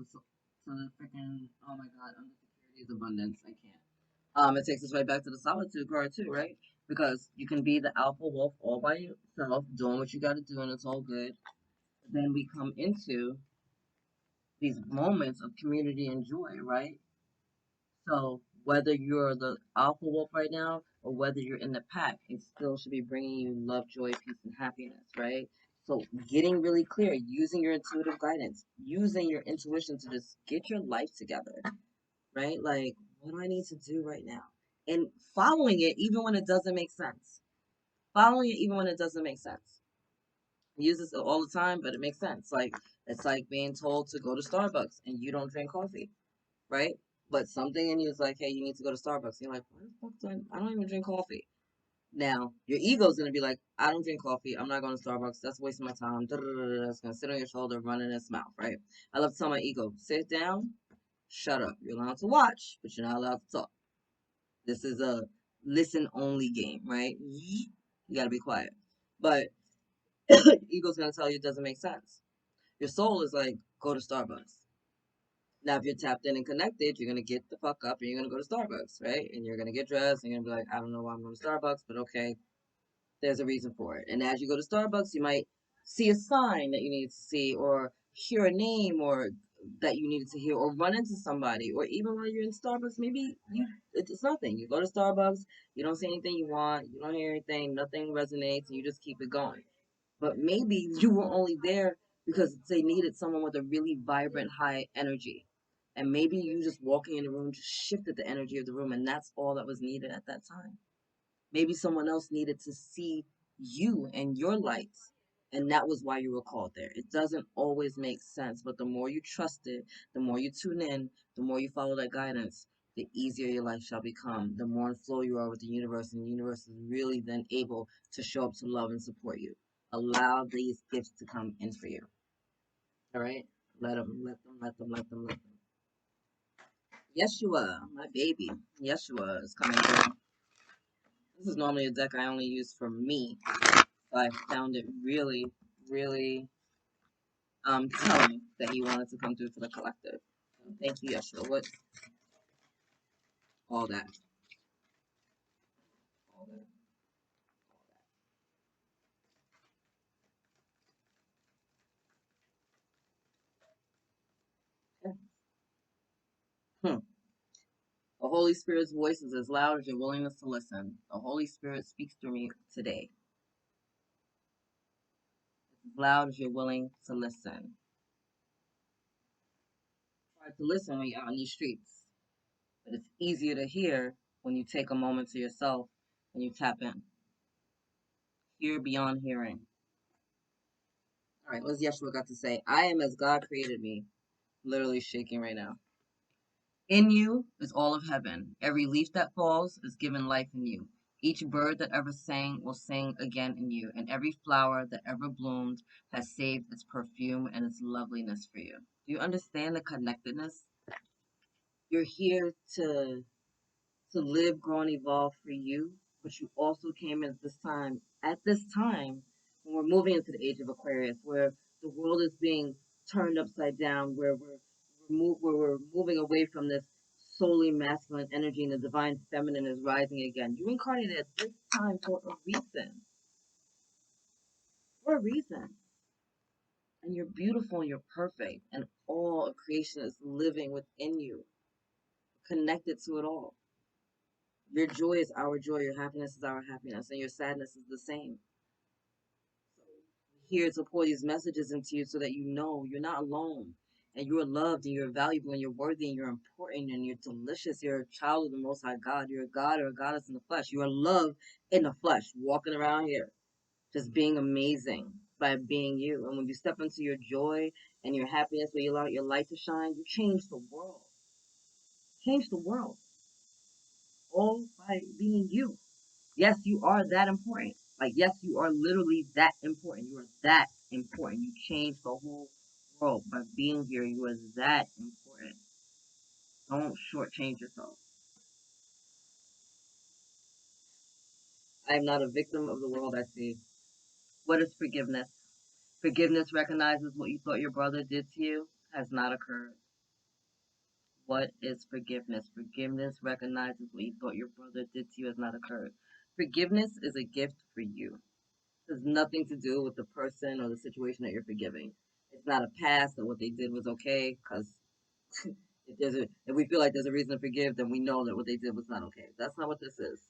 the freaking, oh my god, under security is abundance. I can't. It takes us right back to the solitude card too, right? Because you can be the alpha wolf all by yourself, doing what you got to do, and it's all good. Then we come into these moments of community and joy, right? So whether you're the alpha wolf right now or whether you're in the pack, it still should be bringing you love, joy, peace, and happiness, right? So getting really clear, using your intuitive guidance, using your intuition to just get your life together, right? Like, what do I need to do right now? And following it even when it doesn't make sense. Following it even when it doesn't make sense. I use this all the time, but it makes sense. Like, it's like being told to go to Starbucks and you don't drink coffee, right? But something in you is like, hey, you need to go to Starbucks. And you're like, what the fuck do I don't even drink coffee. Now, your ego's going to be like, I don't drink coffee. I'm not going to Starbucks. That's wasting my time. It's going to sit on your shoulder, run in its mouth, right? I love to tell my ego, sit down, shut up. You're allowed to watch, but you're not allowed to talk. This is a listen only game, right? You got to be quiet. But ego's going to tell you it doesn't make sense. Your soul is like, go to Starbucks. Now, if you're tapped in and connected, you're going to get the fuck up and you're going to go to Starbucks, right? And you're going to get dressed and you're going to be like, I don't know why I'm going to Starbucks, but okay, there's a reason for it. And as you go to Starbucks, you might see a sign that you need to see, or hear a name, or that you needed to hear, or run into somebody, or even while you're in Starbucks, maybe it's nothing. You go to Starbucks, you don't see anything you want, you don't hear anything, nothing resonates, and you just keep it going. But maybe you were only there because they needed someone with a really vibrant, high energy. And maybe you just walking in the room just shifted the energy of the room, and that's all that was needed at that time. Maybe someone else needed to see you and your lights, and that was why you were called there. It doesn't always make sense, but the more you trust it, the more you tune in, the more you follow that guidance, the easier your life shall become. The more in flow you are with the universe, and the universe is really then able to show up to love and support you. Allow these gifts to come in for you. All right? Let them, let them, let them, let them, let them. Yeshua, my baby. Yeshua is coming through. This is normally a deck I only use for me. So I found it really, really telling that he wanted to come through for the collective. Thank you, Yeshua. What? All that. All that. Yeah. Hmm. The Holy Spirit's voice is as loud as your willingness to listen. The Holy Spirit speaks through me today. It's as loud as you're willing to listen. Try to listen when you're out in these streets, but it's easier to hear when you take a moment to yourself and you tap in. Hear beyond hearing. All right, what's Yeshua got to say? I am as God created me. Literally shaking right now. In you is all of heaven. Every leaf that falls is given life in you. Each bird that ever sang will sing again in you, and every flower that ever bloomed has saved its perfume and its loveliness for you. Do you understand the connectedness? You're here to live, grow, and evolve for you, but you also came at this time, when we're moving into the age of Aquarius, where the world is being turned upside down, where we're moving away from this solely masculine energy and the divine feminine is rising again. You incarnated at this time for a reason. For a reason. And you're beautiful and you're perfect, and all of creation is living within you, connected to it all. Your joy is our joy, your happiness is our happiness, and your sadness is the same. So, here to pour these messages into you so that you know you're not alone, and you're loved, and you're valuable, and you're worthy, and you're important, and you're delicious. You're a child of the Most High God. You're a God or a goddess in the flesh. You are love in the flesh, walking around here, just being amazing by being you. And when you step into your joy and your happiness, when you allow your light to shine, you change the world. Change the world, all by being you. Yes, you are that important. Like, yes, you are literally that important. You are that important. You change the whole world by being here. You are that important. Don't shortchange yourself. I am not a victim of the world I see. What is forgiveness? Forgiveness recognizes what you thought your brother did to you has not occurred. What is forgiveness? Forgiveness recognizes what you thought your brother did to you has not occurred. Forgiveness is a gift for you. Has nothing to do with the person or the situation that you're forgiving. It's not a past that what they did was okay, because if we feel like there's a reason to forgive, then we know that what they did was not okay. That's not what this is.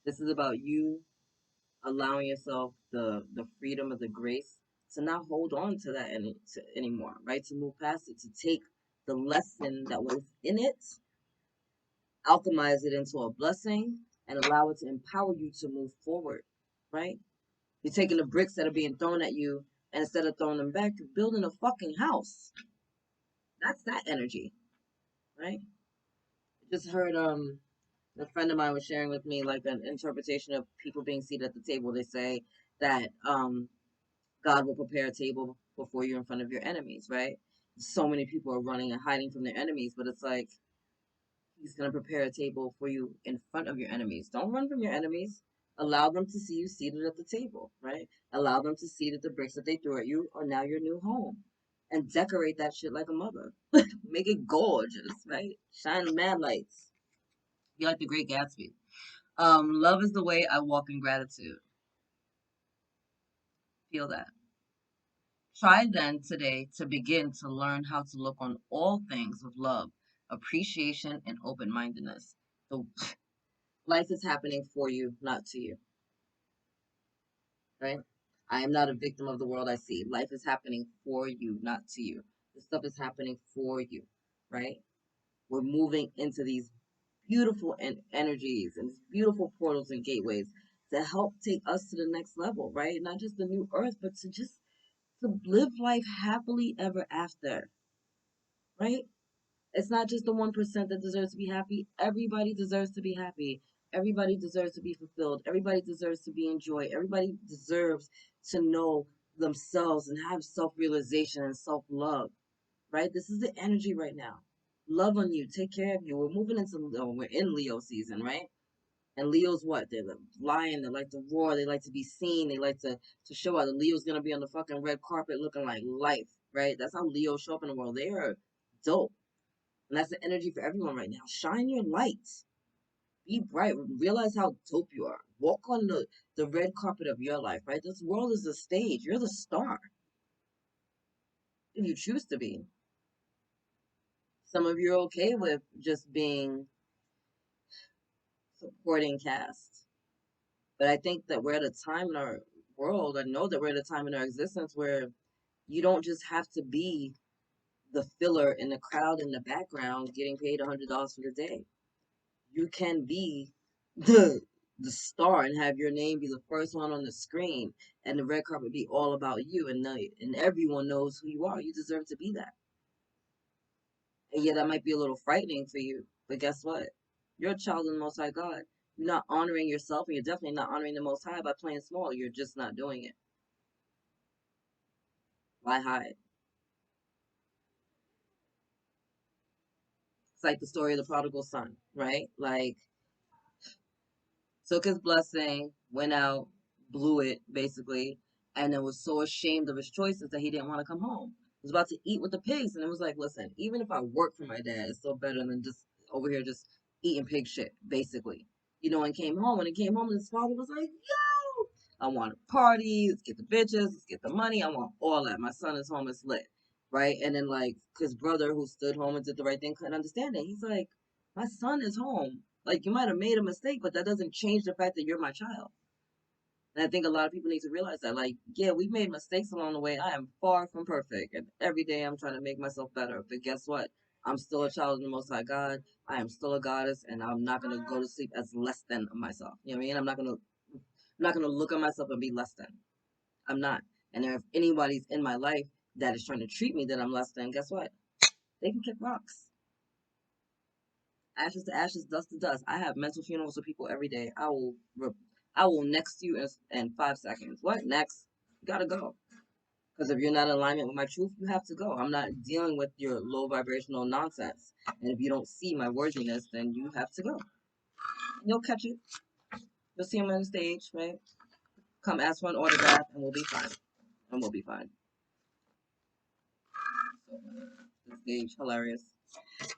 This is about you allowing yourself the freedom of the grace to not hold on to that anymore, right? To move past it, to take the lesson that was in it, alchemize it into a blessing, and allow it to empower you to move forward, right? You're taking the bricks that are being thrown at you, and instead of throwing them back, you're building a fucking house. That's that energy, right? I just heard A friend of mine was sharing with me like an interpretation of people being seated at the table. They say that God will prepare a table before you in front of your enemies, right? So many people are running and hiding from their enemies, but it's like He's going to prepare a table for you in front of your enemies. Don't run from your enemies. Allow them to see you seated at the table, right? Allow them to see that the bricks that they threw at you are now your new home. And decorate that shit like a mother. Make it gorgeous, right? Shine mad lights. Be like the Great Gatsby. Love is the way I walk in gratitude. Feel that. Try then today to begin to learn how to look on all things with love, appreciation, and open mindedness. The life is happening for you, not to you, right? I am not a victim of the world I see. Life is happening for you, not to you. This stuff is happening for you, right? We're moving into these beautiful energies and beautiful portals and gateways to help take us to the next level, right? Not just the new earth, but to just to live life happily ever after, right? It's not just the 1% that deserves to be happy. Everybody deserves to be happy. Everybody deserves to be fulfilled. Everybody deserves to be enjoyed. Everybody deserves to know themselves and have self realization and self love, right? This is the energy right now. Love on you. Take care of you. We're moving into, we're in Leo season, right? And Leo's what? They're the lion. They like to roar. They like to be seen. They like to show out. The Leo's going to be on the fucking red carpet looking like life, right? That's how Leos show up in the world. They are dope. And that's the energy for everyone right now. Shine your light. Be bright. Realize how dope you are. Walk on the red carpet of your life, right? This world is a stage. You're the star. If you choose to be. Some of you are okay with just being supporting cast. But I think that we're at a time in our world, I know that we're at a time in our existence where you don't just have to be the filler in the crowd in the background getting paid $100 for the day. You can be the star and have your name be the first one on the screen and the red carpet be all about you and everyone knows who you are. You deserve to be that. And yeah, that might be a little frightening for you, but guess what? You're a child of the Most High God. You're not honoring yourself, and you're definitely not honoring the Most High by playing small. You're just not doing it. Why hide? It's like the story of the prodigal son, right? Like took his blessing, went out, blew it basically, and then was so ashamed of his choices that he didn't want to come home. He was about to eat with the pigs, and it was like, listen, even if I work for my dad, it's still better than just over here just eating pig shit, basically. You know, and came home, and he came home, and his father was like, yo, I want a party, let's get the bitches, let's get the money, I want all that. My son is home, it's lit. Right? And then like his brother who stood home and did the right thing couldn't understand it. He's like, my son is home. Like you might have made a mistake, but that doesn't change the fact that you're my child. And I think a lot of people need to realize that. Like, yeah, we've made mistakes along the way. I am far from perfect. And every day I'm trying to make myself better. But guess what? I'm still a child of the Most High God. I am still a goddess, and I'm not gonna go to sleep as less than myself. You know what I mean? I'm not gonna look at myself and be less than. I'm not. And if anybody's in my life that is trying to treat me that I'm less than, guess what? They can kick rocks. Ashes to ashes, dust to dust. I have mental funerals with people every day. I will next you in 5 seconds. What next? You gotta go. Because if you're not in alignment with my truth, you have to go. I'm not dealing with your low vibrational nonsense. And if you don't see my worthiness, then you have to go. You'll catch it. You'll see him on the stage, right? Come ask for an autograph, and we'll be fine. And we'll be fine. So, the stage, hilarious.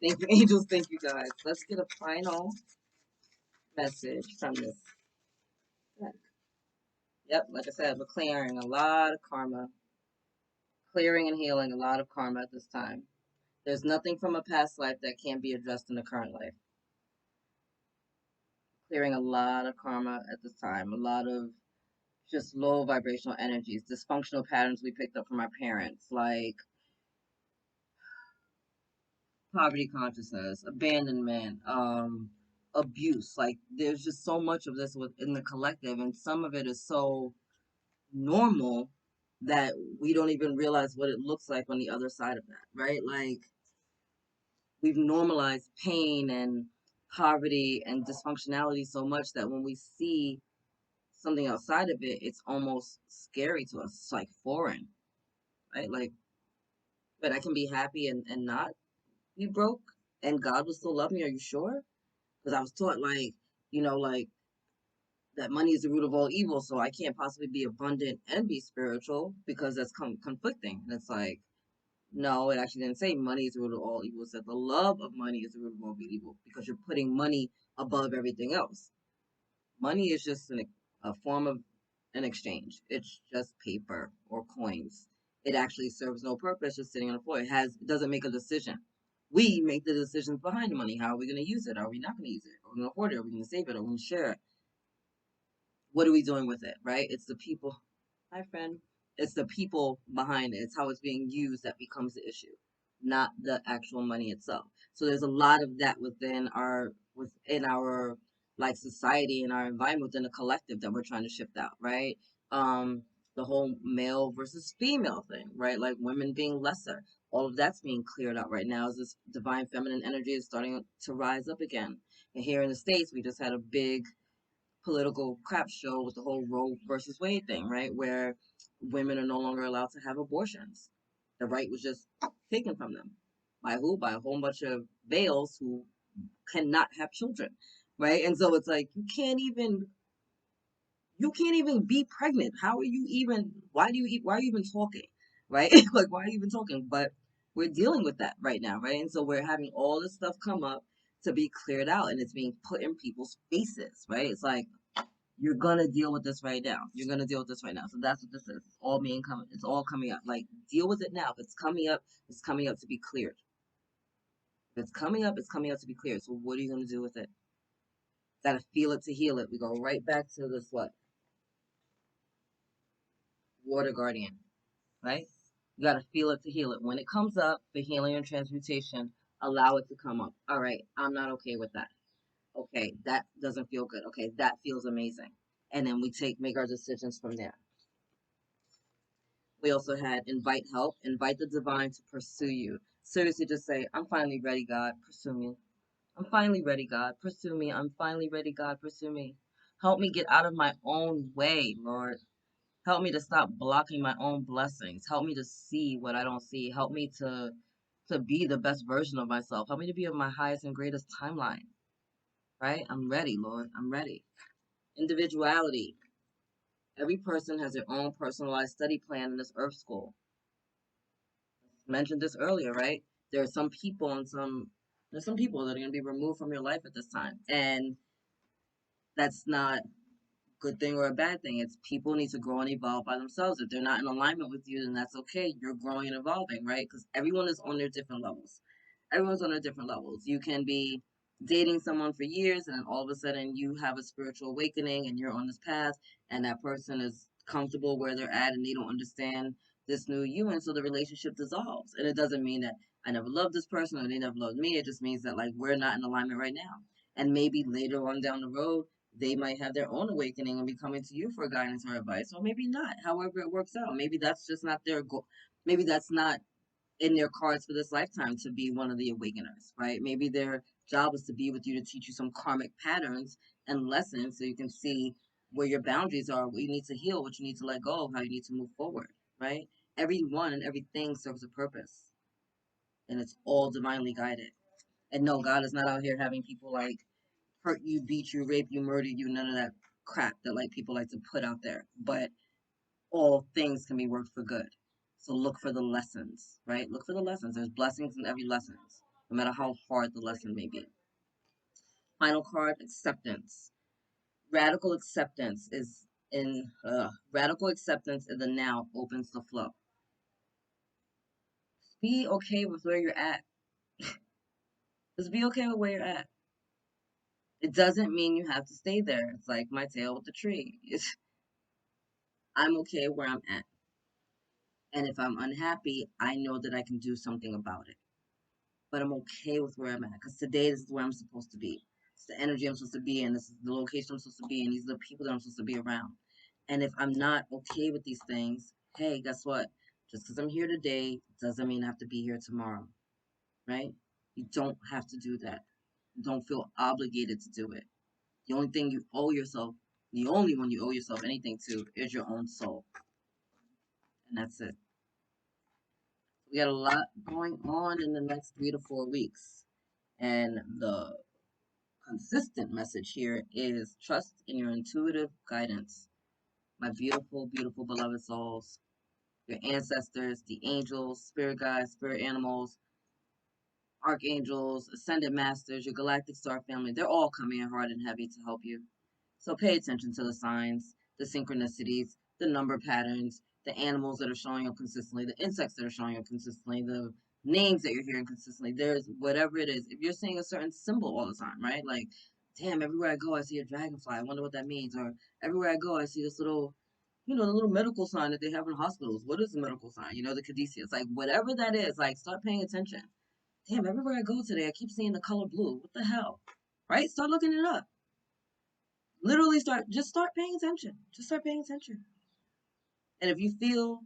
Thank you, angels. Thank you, guys. Let's get a final message from this deck. Yep, like I said, we're clearing a lot of karma, clearing and healing a lot of karma at this time. There's nothing from a past life that can't be addressed in the current life. Clearing a lot of karma at this time, a lot of just low vibrational energies, dysfunctional patterns we picked up from our parents, like poverty consciousness, abandonment, abuse. Like there's just so much of this within the collective, and some of it is so normal that we don't even realize what it looks like on the other side of that, right? Like we've normalized pain and poverty and dysfunctionality so much that when we see something outside of it, it's almost scary to us. It's like foreign, right? Like, but I can be happy and not be broke, and God will still love me. Are you sure? Because I was taught, like, like that money is the root of all evil, so I can't possibly be abundant and be spiritual because that's conflicting. And it's like, no, it actually didn't say money is the root of all evil. It said the love of money is the root of all evil because you're putting money above everything else. Money is just a form of an exchange. It's just paper or coins. It actually serves no purpose, just sitting on the floor. It doesn't make a decision. We make the decisions behind the money. How are we going to use it? Are we not going to use it? Are we going to hoard it? Are we going to save it? Are we going to share it? What are we doing with it, right? It's the people. Hi, friend. It's the people behind it. It's how it's being used that becomes the issue, not the actual money itself. So there's a lot of that within our like society and our environment within the collective that we're trying to shift out, right? Um, the whole male versus female thing, right? Like women being lesser. All of that's being cleared out right now as this divine feminine energy is starting to rise up again. And here in the States, we just had a big political crap show with the whole Roe versus Wade thing, right? Where women are no longer allowed to have abortions. The right was just taken from them. By who? By a whole bunch of males who cannot have children, right? And so it's like you can't even be pregnant. How are you even? Why are you even talking, right? Like why are you even talking? But we're dealing with that right now, right? And so we're having all this stuff come up to be cleared out, and it's being put in people's faces, right? It's like you're gonna deal with this right now. You're gonna deal with this right now. So that's what this is. It's all being coming. It's all coming up. Like deal with it now. If it's coming up, it's coming up to be cleared. If it's coming up, it's coming up to be cleared. So what are you gonna do with it? Gotta feel it to heal it. We go right back to this what? Water guardian, right? You gotta feel it to heal it. When it comes up, the healing and transmutation, allow it to come up. All right, I'm not okay with that. Okay, that doesn't feel good. Okay, that feels amazing. And then we make our decisions from there. We also had invite help, invite the divine to pursue you. Seriously, just say, I'm finally ready, God, pursue me. I'm finally ready, God, pursue me. I'm finally ready, God, pursue me. Help me get out of my own way, Lord. Help me to stop blocking my own blessings. Help me to see what I don't see. Help me to be the best version of myself. Help me to be of my highest and greatest timeline. Right? I'm ready, Lord. I'm ready. Individuality. Every person has their own personalized study plan in this earth school. Mentioned this earlier, right? There are some people and there's some people that are going to be removed from your life at this time, and that's not a good thing or a bad thing. It's people need to grow and evolve by themselves. If they're not in alignment with you, then that's okay. You're growing and evolving, right? Because everyone is on their different levels. Everyone's on their different levels. You can be dating someone for years, and then all of a sudden you have a spiritual awakening, and you're on this path, and that person is comfortable where they're at, and they don't understand this new you, and so the relationship dissolves. And it doesn't mean that I never loved this person or they never loved me. It just means that like we're not in alignment right now. And maybe later on down the road, they might have their own awakening and be coming to you for guidance or advice, or maybe not. However, it works out. Maybe that's just not their goal. Maybe that's not in their cards for this lifetime to be one of the awakeners, right? Maybe their job is to be with you to teach you some karmic patterns and lessons so you can see where your boundaries are, what you need to heal, what you need to let go of, how you need to move forward, right? Everyone and everything serves a purpose, and it's all divinely guided. And no, God is not out here having people like hurt you, beat you, rape you, murder you, none of that crap that like people like to put out there. But all things can be worked for good. So look for the lessons, right? Look for the lessons. There's blessings in every lesson, no matter how hard the lesson may be. Final card, acceptance. Radical acceptance in the now opens the flow. Be okay with where you're at. Just be okay with where you're at. It doesn't mean you have to stay there. It's like my tail with the tree. I'm okay where I'm at. And if I'm unhappy, I know that I can do something about it. But I'm okay with where I'm at because today this is where I'm supposed to be. It's the energy I'm supposed to be in. This is the location I'm supposed to be in. These are the people that I'm supposed to be around. And if I'm not okay with these things, hey, guess what? Just because I'm here today doesn't mean I have to be here tomorrow, right? You don't have to do that. Don't feel obligated to do it. The only thing you owe yourself, the only one you owe yourself anything to, is your own soul. And that's it. We got a lot going on in the next 3 to 4 weeks. And the consistent message here is trust in your intuitive guidance. My beautiful, beautiful beloved souls, your ancestors, the angels, spirit guides, spirit animals, archangels, ascended masters, your galactic star family, they're all coming in hard and heavy to help you. So pay attention to the signs, the synchronicities, the number patterns, the animals that are showing up consistently, the insects that are showing up consistently, the names that you're hearing consistently. There's whatever it is. If you're seeing a certain symbol all the time, right? Like, damn, everywhere I go, I see a dragonfly. I wonder what that means. Or everywhere I go, I see this little, the little medical sign that they have in hospitals. What is the medical sign? The caduceus. Like, whatever that is, like, start paying attention. Damn, everywhere I go today, I keep seeing the color blue. What the hell? Right? Start looking it up. Literally start paying attention. Just start paying attention. And if you feel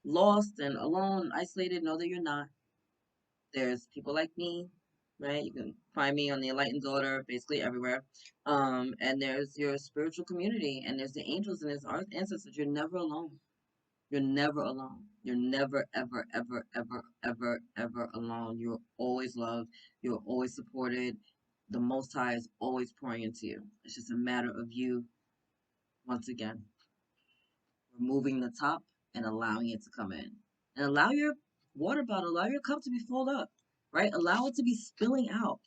lost and alone, isolated, know that you're not. There's people like me, right? You can find me on the Enlightened Daughter, basically everywhere. And there's your spiritual community, and there's the angels and there's our ancestors. You're never alone. You're never alone. You're never, ever, ever, ever, ever, ever alone. You're always loved. You're always supported. The Most High is always pouring into you. It's just a matter of you, once again, removing the top and allowing it to come in. And allow your water bottle, allow your cup to be filled up, right? Allow it to be spilling out.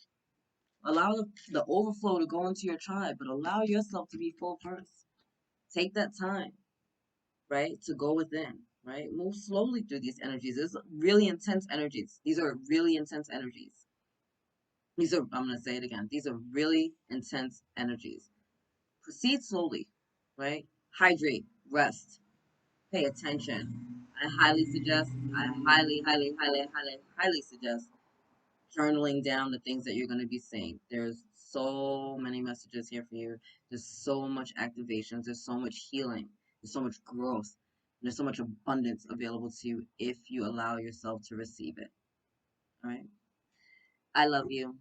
Allow the overflow to go into your tribe, but allow yourself to be full first. Take that time, right, to go within, right? Move slowly through these energies. There's really intense energies. These are really intense energies. I'm going to say it again. These are really intense energies. Proceed slowly, right? Hydrate, rest, pay attention. I highly, highly, highly, highly, highly suggest journaling down the things that you're going to be seeing. There's so many messages here for you. There's so much activations. There's so much healing. There's so much growth. There's so much abundance available to you if you allow yourself to receive it. All right. I love you.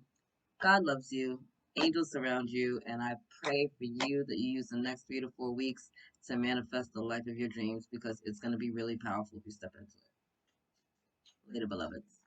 God loves you. Angels surround you. And I pray for you that you use the next 3 to 4 weeks to manifest the life of your dreams, because it's going to be really powerful if you step into it. Later, beloveds.